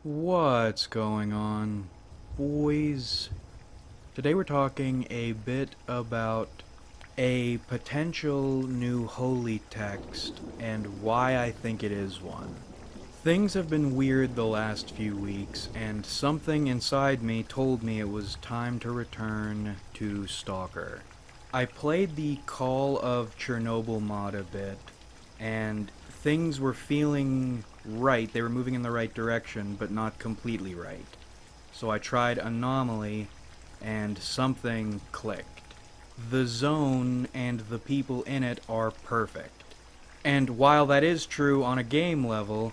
What's going on, boys? Today we're talking a bit about a potential new holy text and why I think it is one. Things have been weird the last few weeks, and something inside me told me it was time to return to S.T.A.L.K.E.R. I played the Call of Chernobyl mod a bit, and things were feeling right. They were moving in the right direction, but not completely right. So I tried Anomaly, and something clicked. The zone and the people in it are perfect. And while that is true on a game level,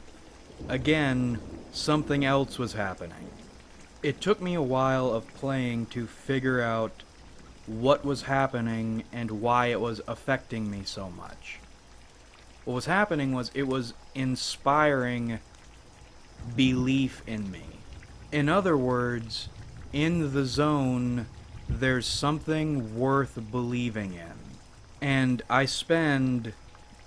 again, something else was happening. It took me a while of playing to figure out what was happening and why it was affecting me so much. What was happening was it was inspiring belief in me. In other words, in the zone, there's something worth believing in. And I spend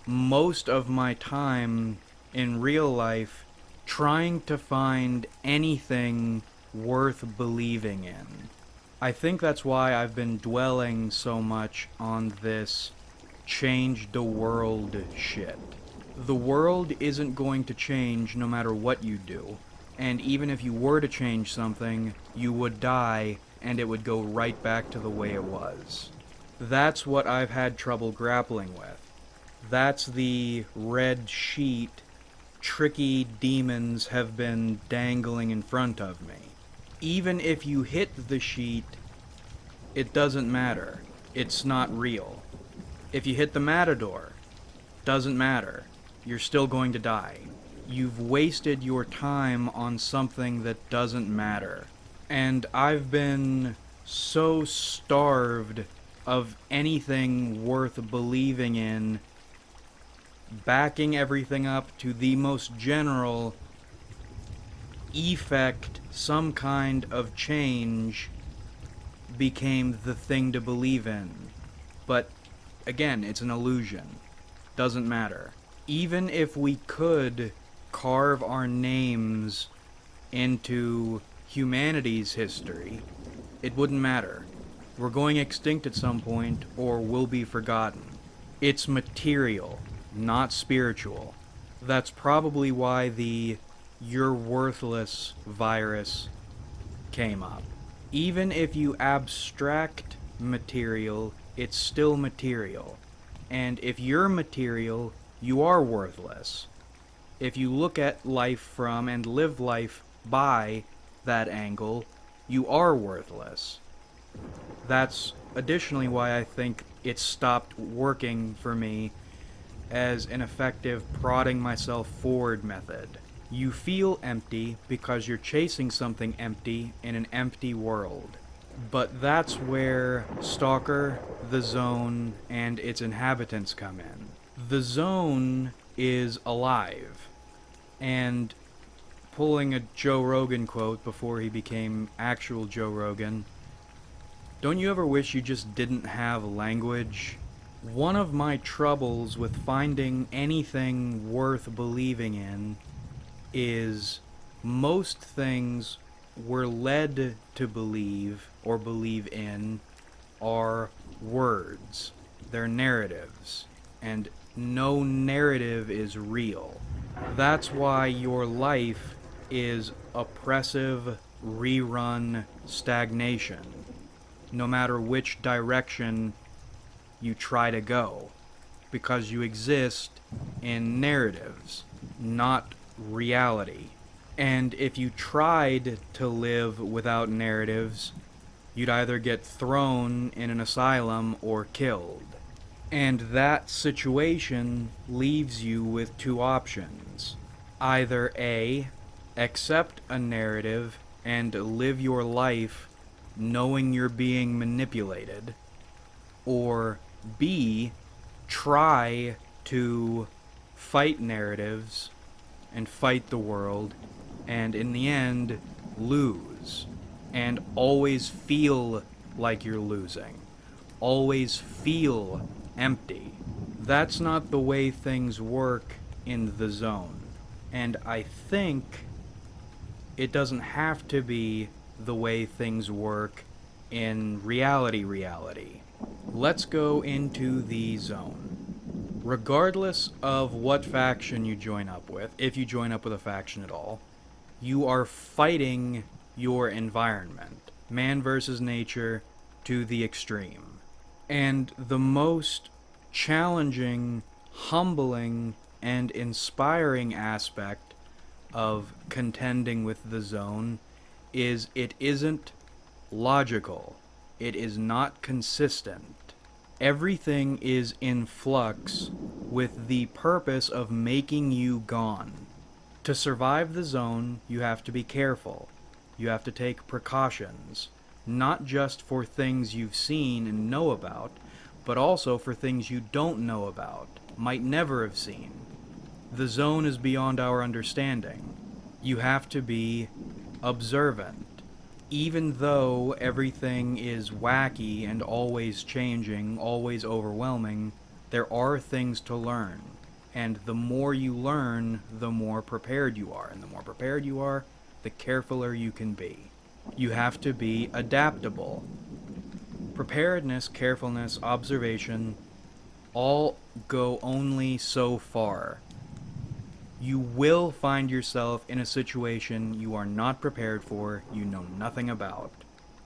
most of my time in real life trying to find anything worth believing in. I think that's why I've been dwelling so much on this change the world shit. The world isn't going to change no matter what you do, and even if you were to change something, you would die and it would go right back to the way it was. That's what I've had trouble grappling with. That's the red sheet tricky demons have been dangling in front of me. Even if you hit the sheet, it doesn't matter. It's not real. If you hit the matador, doesn't matter. You're still going to die. You've wasted your time on something that doesn't matter. And I've been so starved of anything worth believing in, backing everything up to the most general effect, some kind of change became the thing to believe in. But again, it's an illusion. Doesn't matter. Even if we could carve our names into humanity's history, it wouldn't matter. We're going extinct at some point, or we'll be forgotten. It's material, not spiritual. That's probably why the "you're worthless" virus came up. Even if you abstract material, it's still material. And if you're material, you are worthless. If you look at life from and live life by that angle, you are worthless. That's additionally why I think it stopped working for me as an effective prodding myself forward method. You feel empty because you're chasing something empty in an empty world. But that's where S.T.A.L.K.E.R, the zone, and its inhabitants come in. The zone is alive. And pulling a Joe Rogan quote before he became actual Joe Rogan, don't you ever wish you just didn't have language? One of my troubles with finding anything worth believing in is most things we're led to believe or believe in are words. They're narratives. And no narrative is real. That's why your life is oppressive, rerun stagnation, no matter which direction you try to go, because you exist in narratives, not reality. And if you tried to live without narratives, you'd either get thrown in an asylum or killed. And that situation leaves you with two options. Either A, accept a narrative and live your life knowing you're being manipulated, or B, try to fight narratives and fight the world, and in the end, lose. And always feel like you're losing. Always feel empty. That's not the way things work in the zone. And I think It doesn't have to be the way things work in reality. Let's go into the zone. Regardless of what faction you join up with, if you join up with a faction at all, you are fighting your environment. Man versus nature to the extreme. And the most challenging, humbling, and inspiring aspect of contending with the zone is it isn't logical. It is not consistent. Everything is in flux with the purpose of making you gone. To survive the zone, you have to be careful. You have to take precautions, not just for things you've seen and know about, but also for things you don't know about, might never have seen. The zone is beyond our understanding. You have to be observant. Even though everything is wacky and always changing, always overwhelming, there are things to learn. And the more you learn, the more prepared you are. And the more prepared you are, the carefuler you can be. You have to be adaptable. Preparedness, carefulness, observation, all go only so far. You will find yourself in a situation you are not prepared for, you know nothing about.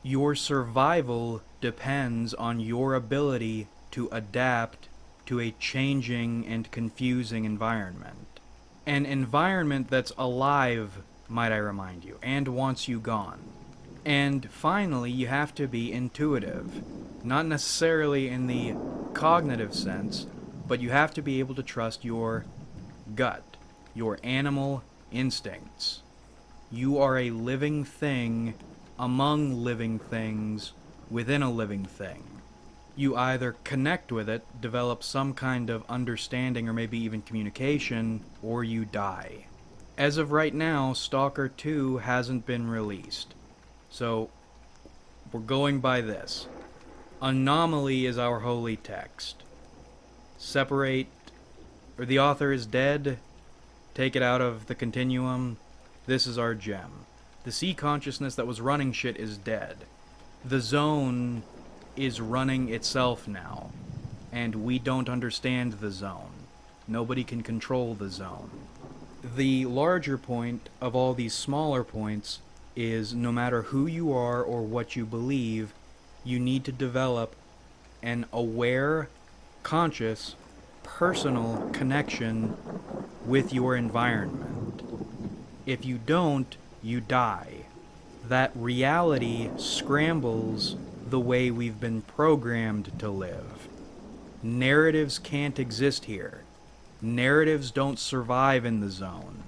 Your survival depends on your ability to adapt to a changing and confusing environment. An environment that's alive, might I remind you, and wants you gone. And finally, you have to be intuitive. Not necessarily in the cognitive sense, but you have to be able to trust your gut, your animal instincts. You are a living thing among living things within a living thing. You either connect with it, develop some kind of understanding or maybe even communication, or you die. As of right now, S.T.A.L.K.E.R 2 hasn't been released. So, we're going by this. Anomaly is our holy text. Separate, or the author is dead, take it out of the continuum. This is our gem. The sea consciousness that was running shit is dead. The zone is running itself now, and we don't understand the zone. Nobody can control the zone. The larger point of all these smaller points is no matter who you are or what you believe, you need to develop an aware, conscious, personal connection with your environment. If you don't, you die. That reality scrambles the way we've been programmed to live. Narratives can't exist here. Narratives don't survive in the zone.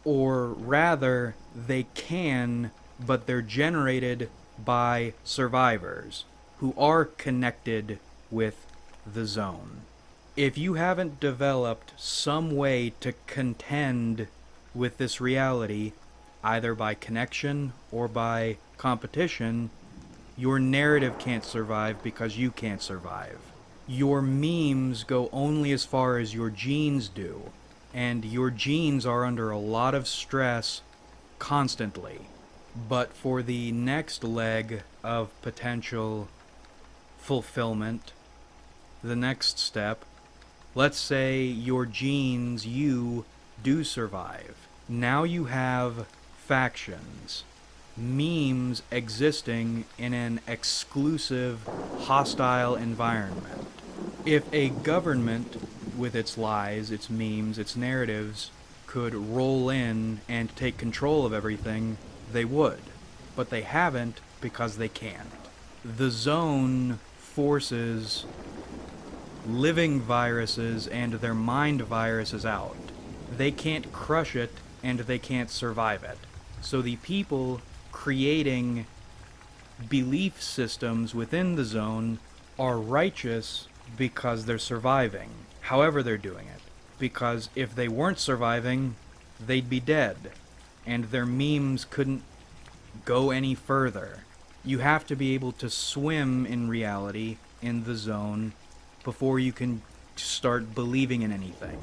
Or rather, they can, but they're generated by survivors who are connected with the zone. If you haven't developed some way to contend with this reality, either by connection or by competition, your narrative can't survive because you can't survive. Your memes go only as far as your genes do, and your genes are under a lot of stress constantly. But for the next leg of potential fulfillment, the next step, let's say your genes, you, do survive. Now you have factions, memes existing in an exclusive, hostile environment. If a government, with its lies, its memes, its narratives, could roll in and take control of everything, they would. But they haven't because they can't. The zone forces living viruses and their mind viruses out. They can't crush it and they can't survive it. So the people creating belief systems within the zone are righteous because they're surviving, however they're doing it. Because if they weren't surviving, they'd be dead, and their memes couldn't go any further. You have to be able to swim in reality, in the zone, before you can start believing in anything.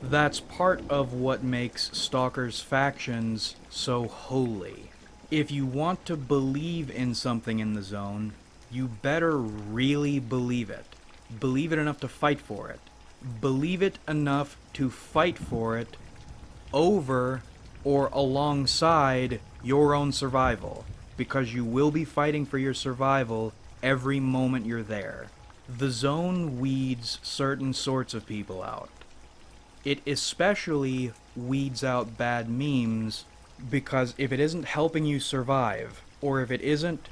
That's part of what makes Stalker's factions so holy. If you want to believe in something in the zone, you better really believe it. Believe it enough to fight for it. Believe it enough to fight for it over or alongside your own survival, because you will be fighting for your survival every moment you're there. The zone weeds certain sorts of people out. It especially weeds out bad memes, because if it isn't helping you survive, or if it isn't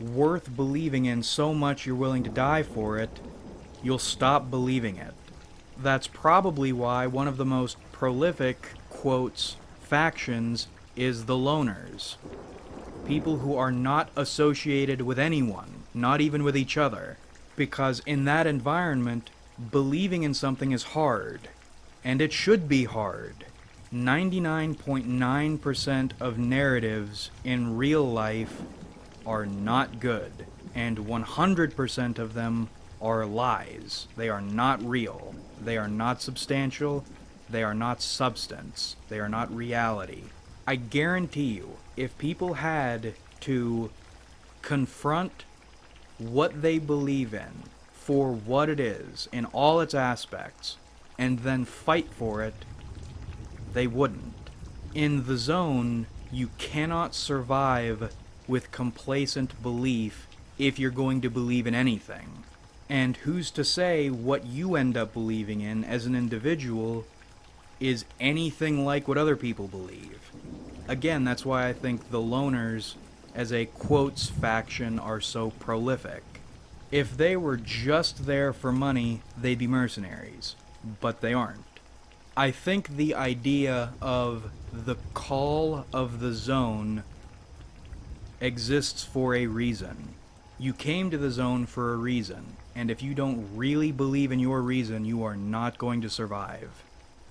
worth believing in so much you're willing to die for it, you'll stop believing it. That's probably why one of the most prolific, quotes, factions is the loners. People who are not associated with anyone, not even with each other. Because in that environment, believing in something is hard. And it should be hard. 99.9% of narratives in real life are not good. And 100% of them are lies. They are not real. They are not substantial. They are not substance. They are not reality. I guarantee you, if people had to confront what they believe in for what it is in all its aspects, and then fight for it, they wouldn't. In the zone, you cannot survive with complacent belief if you're going to believe in anything. And who's to say what you end up believing in as an individual is anything like what other people believe? Again, that's why I think the loners, as a quotes faction, are so prolific. If they were just there for money, they'd be mercenaries. But they aren't. I think the idea of the call of the zone exists for a reason. You came to the zone for a reason, and if you don't really believe in your reason, you are not going to survive.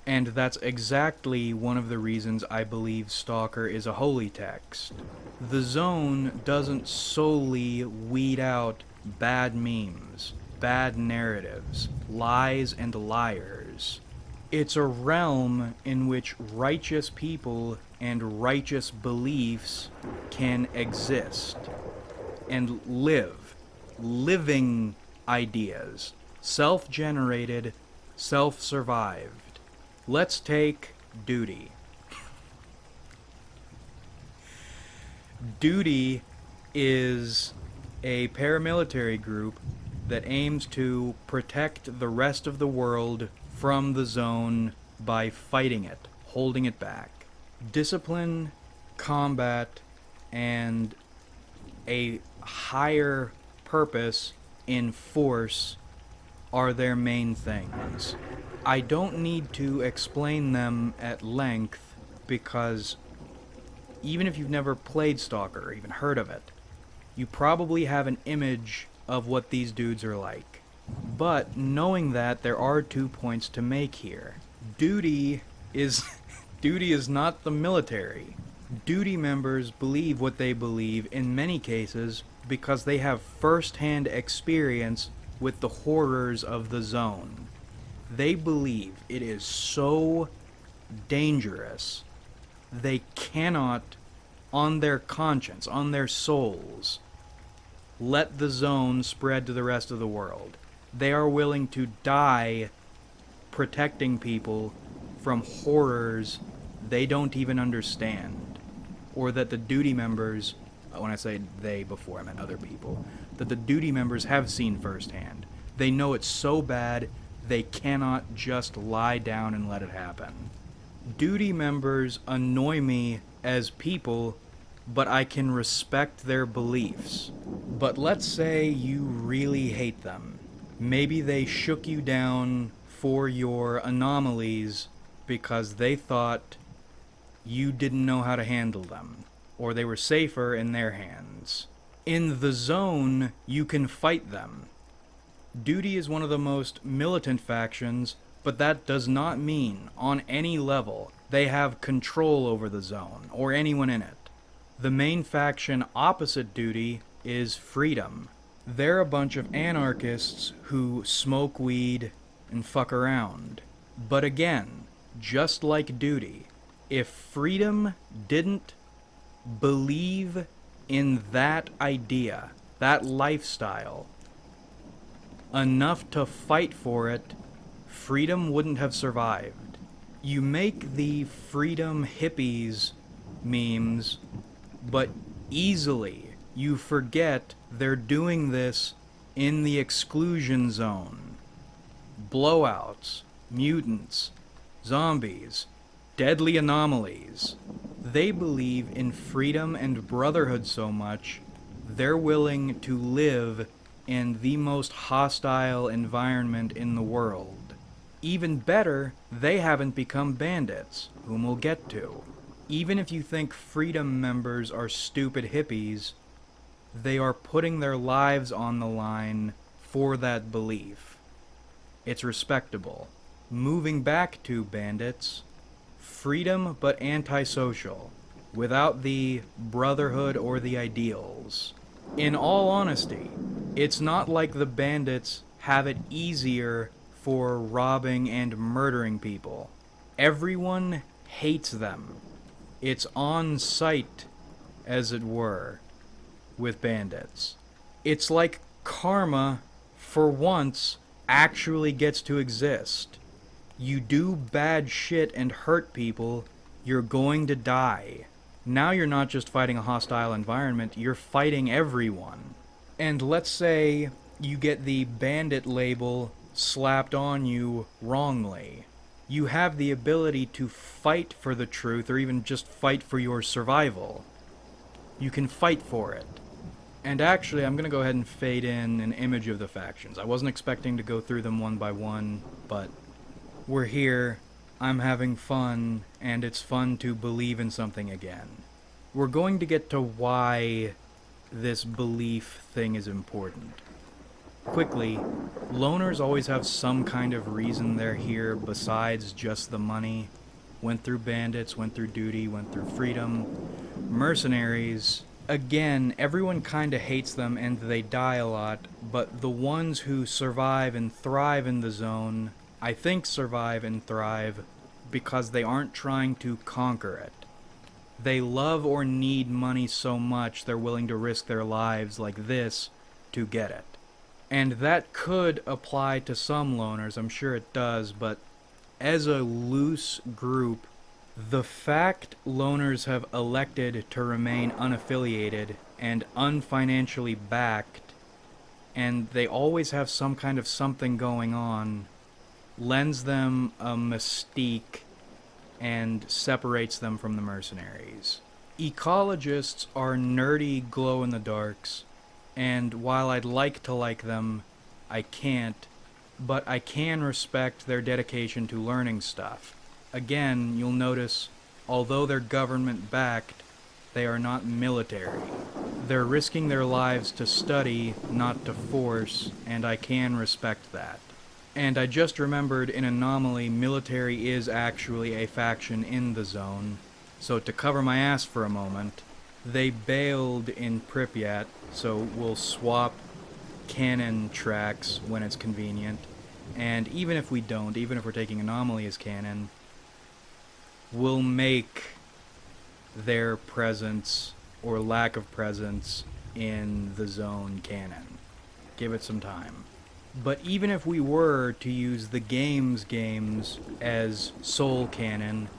And that's exactly one of the reasons I believe S.T.A.L.K.E.R is a holy text. The zone doesn't solely weed out bad memes, bad narratives, lies and liars. It's a realm in which righteous people and righteous beliefs can exist and live. Living ideas. Self-generated, self-survived. Let's take duty. Duty is a paramilitary group that aims to protect the rest of the world from the zone by fighting it, holding it back. Discipline, combat, and a higher purpose in force are their main things. I don't need to explain them at length, because even if you've never played S.T.A.L.K.E.R or even heard of it, you probably have an image of what these dudes are like. But knowing that, there are 2 points to make here. Duty is not the military. Duty members believe what they believe in many cases because they have first-hand experience with the horrors of the zone. They believe it is so dangerous, they cannot, on their conscience, on their souls, let the zone spread to the rest of the world. They are willing to die protecting people from horrors they don't even understand. Or that the duty members, when I say they before I meant other people, that the duty members have seen firsthand. They know it's so bad, they cannot just lie down and let it happen. Duty members annoy me as people, but I can respect their beliefs. But let's say you really hate them. Maybe they shook you down for your anomalies because they thought you didn't know how to handle them, or they were safer in their hands. In the zone, you can fight them. Duty is one of the most militant factions, but that does not mean, on any level, they have control over the zone, or anyone in it. The main faction opposite Duty is Freedom. They're a bunch of anarchists who smoke weed, and fuck around. But again, just like duty, if freedom didn't believe in that idea, that lifestyle, enough to fight for it, freedom wouldn't have survived. You make the freedom hippies memes, but easily you forget they're doing this in the exclusion zone. Blowouts, mutants, zombies, deadly anomalies. They believe in freedom and brotherhood so much, they're willing to live in the most hostile environment in the world. Even better, they haven't become bandits, whom we'll get to. Even if you think freedom members are stupid hippies, they are putting their lives on the line for that belief. It's respectable. Moving back to bandits, freedom but antisocial, without the brotherhood or the ideals. In all honesty, it's not like the bandits have it easier for robbing and murdering people. Everyone hates them. It's on sight, as it were, with bandits. It's like karma, for once, actually gets to exist. You do bad shit and hurt people, you're going to die. Now you're not just fighting a hostile environment, you're fighting everyone. And let's say you get the bandit label slapped on you wrongly. You have the ability to fight for the truth, or even just fight for your survival. You can fight for it. And actually, I'm going to go ahead and fade in an image of the factions. I wasn't expecting to go through them one by one, but we're here, I'm having fun, and it's fun to believe in something again. We're going to get to why this belief thing is important. Quickly, loners always have some kind of reason they're here besides just the money. Went through bandits, went through duty, went through freedom. Mercenaries, again, everyone kinda hates them and they die a lot, but the ones who survive and thrive in the zone, I think survive and thrive because they aren't trying to conquer it. They love or need money so much they're willing to risk their lives like this to get it. And that could apply to some loners, I'm sure it does, but as a loose group, the fact loners have elected to remain unaffiliated and unfinancially backed, and they always have some kind of something going on, lends them a mystique and separates them from the mercenaries. Ecologists are nerdy glow-in-the-darks, and while I'd like to like them, I can't, but I can respect their dedication to learning stuff. Again, you'll notice, although they're government-backed, they are not military. They're risking their lives to study, not to force, and I can respect that. And I just remembered in Anomaly, military is actually a faction in the zone, so to cover my ass for a moment, they bailed in Pripyat, so we'll swap canon tracks when it's convenient, and even if we don't, even if we're taking Anomaly as canon, we'll make their presence or lack of presence in the zone canon. Give it some time. But even if we were to use the games as sole canon,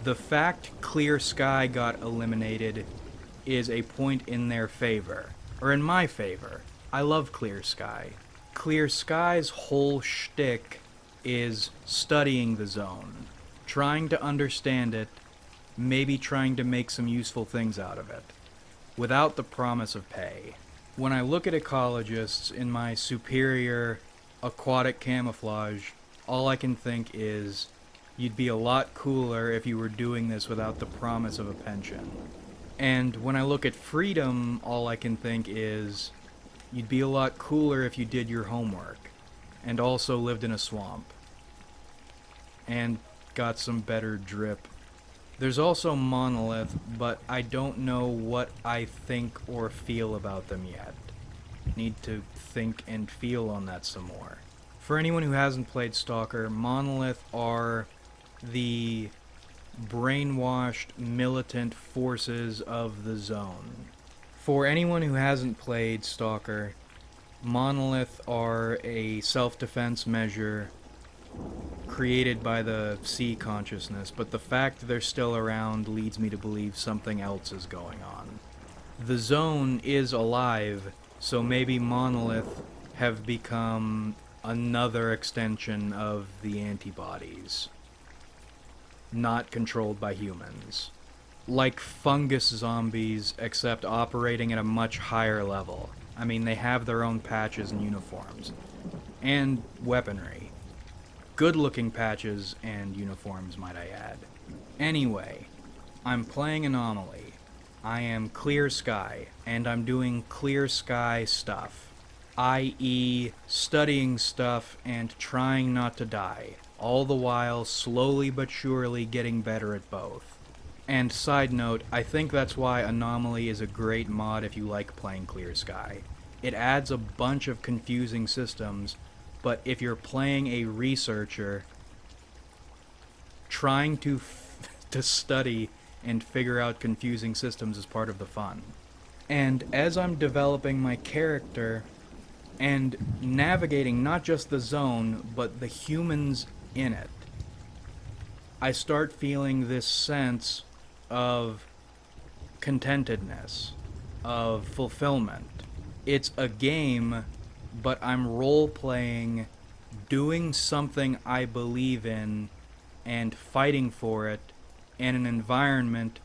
the fact Clear Sky got eliminated is a point in their favor. Or in my favor. I love Clear Sky. Clear Sky's whole shtick is studying the zone, trying to understand it, maybe trying to make some useful things out of it, without the promise of pay. When I look at ecologists in my superior aquatic camouflage, all I can think is, you'd be a lot cooler if you were doing this without the promise of a pension. And when I look at freedom, all I can think is, you'd be a lot cooler if you did your homework, and also lived in a swamp, and got some better drip. There's also Monolith, but I don't know what I think or feel about them yet. Need to think and feel on that some more. For anyone who hasn't played Stalker, Monolith are the brainwashed militant forces of the Zone. For anyone who hasn't played Stalker, Monolith are a self-defense measure created by the sea consciousness, but the fact they're still around leads me to believe something else is going on. The Zone is alive, so maybe Monolith have become another extension of the antibodies, not controlled by humans. Like fungus zombies, except operating at a much higher level. I mean, they have their own patches and uniforms. And weaponry. Good-looking patches and uniforms, might I add. Anyway, I'm playing Anomaly. I am Clear Sky, and I'm doing Clear Sky stuff. I.e., studying stuff and trying not to die, all the while slowly but surely getting better at both. And side note, I think that's why Anomaly is a great mod if you like playing Clear Sky. It adds a bunch of confusing systems, but if you're playing a researcher, trying to study and figure out confusing systems is part of the fun. And as I'm developing my character and navigating not just the Zone, but the humans in it, I start feeling this sense of contentedness, of fulfillment. It's a game, but I'm role-playing, doing something I believe in, and fighting for it in an environment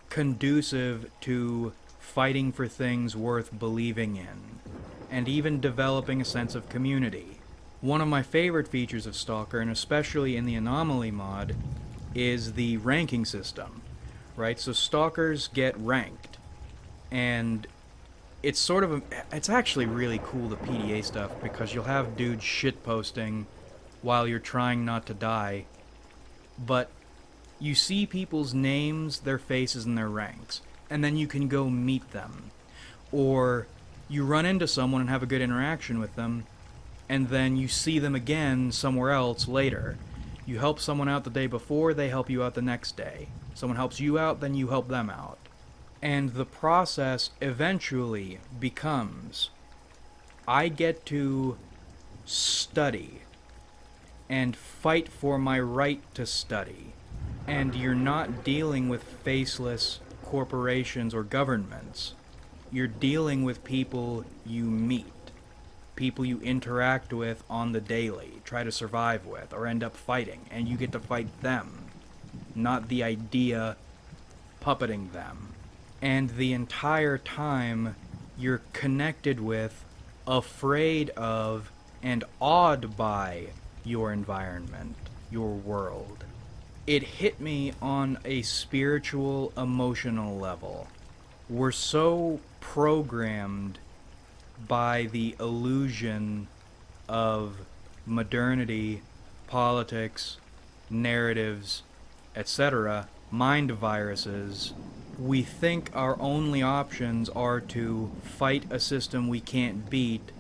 conducive to fighting for things worth believing in, and even developing a sense of community. One of my favorite features of Stalker, and especially in the Anomaly mod, is the ranking system, right? So Stalkers get ranked, and it's sort of it's actually really cool, the PDA stuff, because you'll have dudes shitposting while you're trying not to die, but you see people's names, their faces, and their ranks, and then you can go meet them. Or you run into someone and have a good interaction with them, and then you see them again somewhere else later. You help someone out the day before, they help you out the next day. Someone helps you out, then you help them out. And the process eventually becomes, I get to study and fight for my right to study. And you're not dealing with faceless corporations or governments. You're dealing with people you meet, people you interact with on the daily, try to survive with, or end up fighting, and you get to fight them, not the idea puppeting them. And the entire time, you're connected with, afraid of, and awed by your environment, your world. It hit me on a spiritual, emotional level. We're so programmed by the illusion of modernity, politics, narratives, etc., mind viruses. We think our only options are to fight a system we can't beat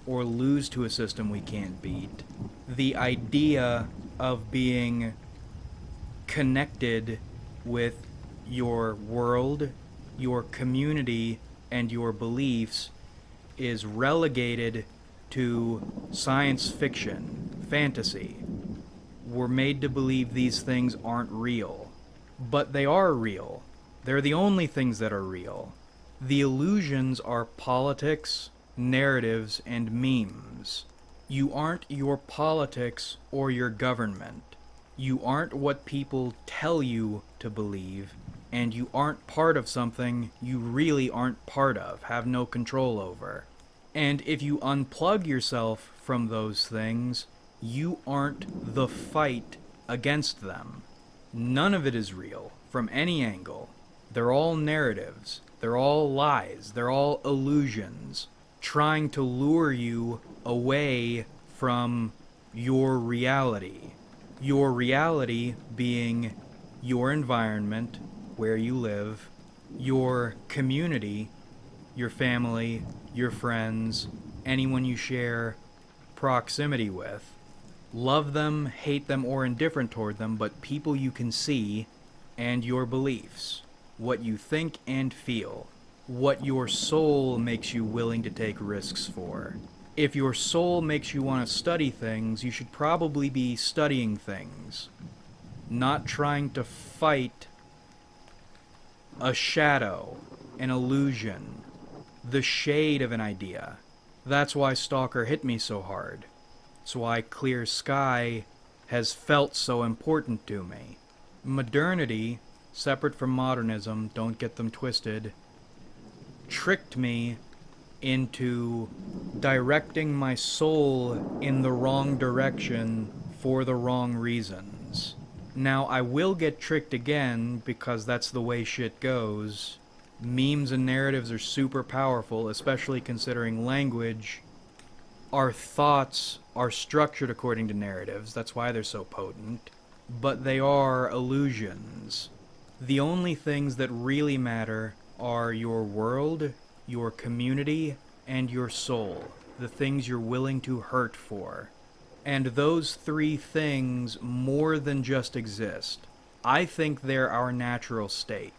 or lose to a system we can't beat. The idea of being connected with your world, your community, and your beliefs is relegated to science fiction, fantasy. We're made to believe these things aren't real. But they are real. They're the only things that are real. The illusions are politics, narratives, and memes. You aren't your politics or your government. You aren't what people tell you to believe, and you aren't part of something you really aren't part of, have no control over. And if you unplug yourself from those things, you aren't the fight against them. None of it is real, from any angle. They're all narratives. They're all lies. They're all illusions, trying to lure you away from your reality. Your reality being your environment, where you live, your community, your family, your friends, anyone you share proximity with. Love them, hate them, or indifferent toward them, but people you can see, and your beliefs. What you think and feel. What your soul makes you willing to take risks for. If your soul makes you want to study things, you should probably be studying things, not trying to fight a shadow, an illusion, the shade of an idea. That's why S.T.A.L.K.E.R hit me so hard. That's why clear sky has felt so important to me. Modernity, separate from modernism, don't get them twisted, tricked me into directing my soul in the wrong direction for the wrong reasons. Now, I will get tricked again because that's the way shit goes. Memes and narratives are super powerful, especially considering language. Our thoughts are structured according to narratives, that's why they're so potent. But they are illusions. The only things that really matter are your world, your community, and your soul. The things you're willing to hurt for. And those three things more than just exist. I think they're our natural state.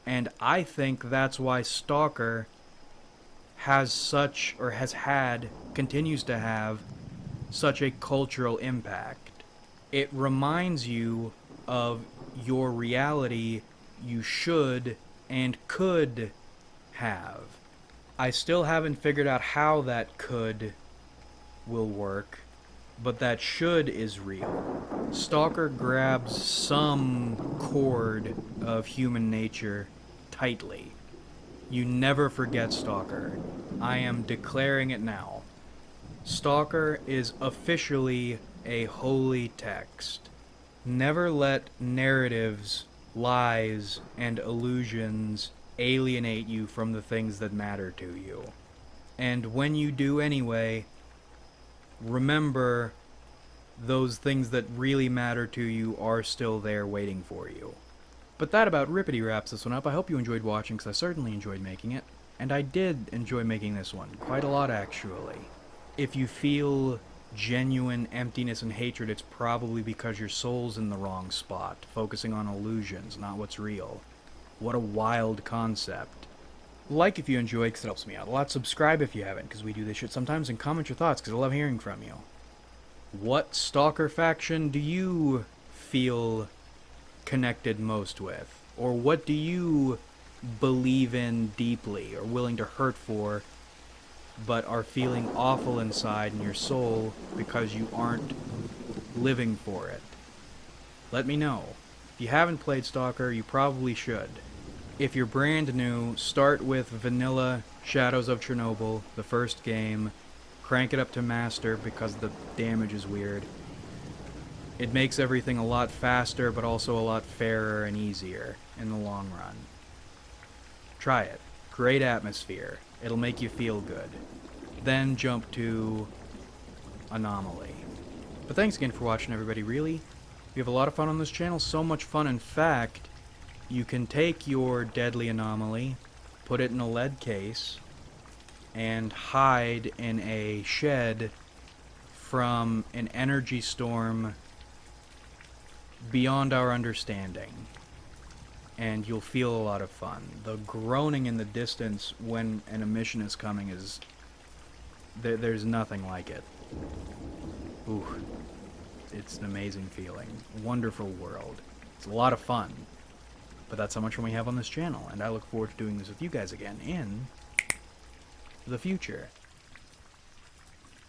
And I think that's why S.T.A.L.K.E.R has such, or has had, continues to have, such a cultural impact. It reminds you of your reality you should and could have. I still haven't figured out how that could will work, but that should is real. S.T.A.L.K.E.R grabs some chord of human nature tightly. You never forget S.T.A.L.K.E.R. I am declaring it now. S.T.A.L.K.E.R is officially a holy text. Never let narratives, lies, and illusions alienate you from the things that matter to you. And when you do anyway, remember those things that really matter to you are still there waiting for you. But that about rippity wraps this one up. I hope you enjoyed watching, because I certainly enjoyed making it. And I did enjoy making this one. Quite a lot, actually. If you feel genuine emptiness and hatred, it's probably because your soul's in the wrong spot, focusing on illusions, not what's real. What a wild concept. Like if you enjoyed, because it helps me out a lot. Subscribe if you haven't, because we do this shit sometimes. And comment your thoughts, because I love hearing from you. What S.T.A.L.K.E.R faction do you feel connected most with? Or what do you believe in deeply, or willing to hurt for, but are feeling awful inside in your soul because you aren't living for it? Let me know. If you haven't played S.T.A.L.K.E.R, you probably should. If you're brand new, start with vanilla Shadows of Chernobyl, the first game. Crank it up to master because the damage is weird. It makes everything a lot faster, but also a lot fairer and easier in the long run. Try it. Great atmosphere. It'll make you feel good. Then jump to Anomaly. But thanks again for watching, everybody, really. We have a lot of fun on this channel, so much fun, in fact, you can take your deadly Anomaly, put it in a lead case, and hide in a shed from an energy storm beyond our understanding. And you'll feel a lot of fun. The groaning in the distance when an emission is coming is... there's nothing like it. Ooh. It's an amazing feeling. Wonderful world. It's a lot of fun. But that's how much fun we have on this channel, and I look forward to doing this with you guys again in the future.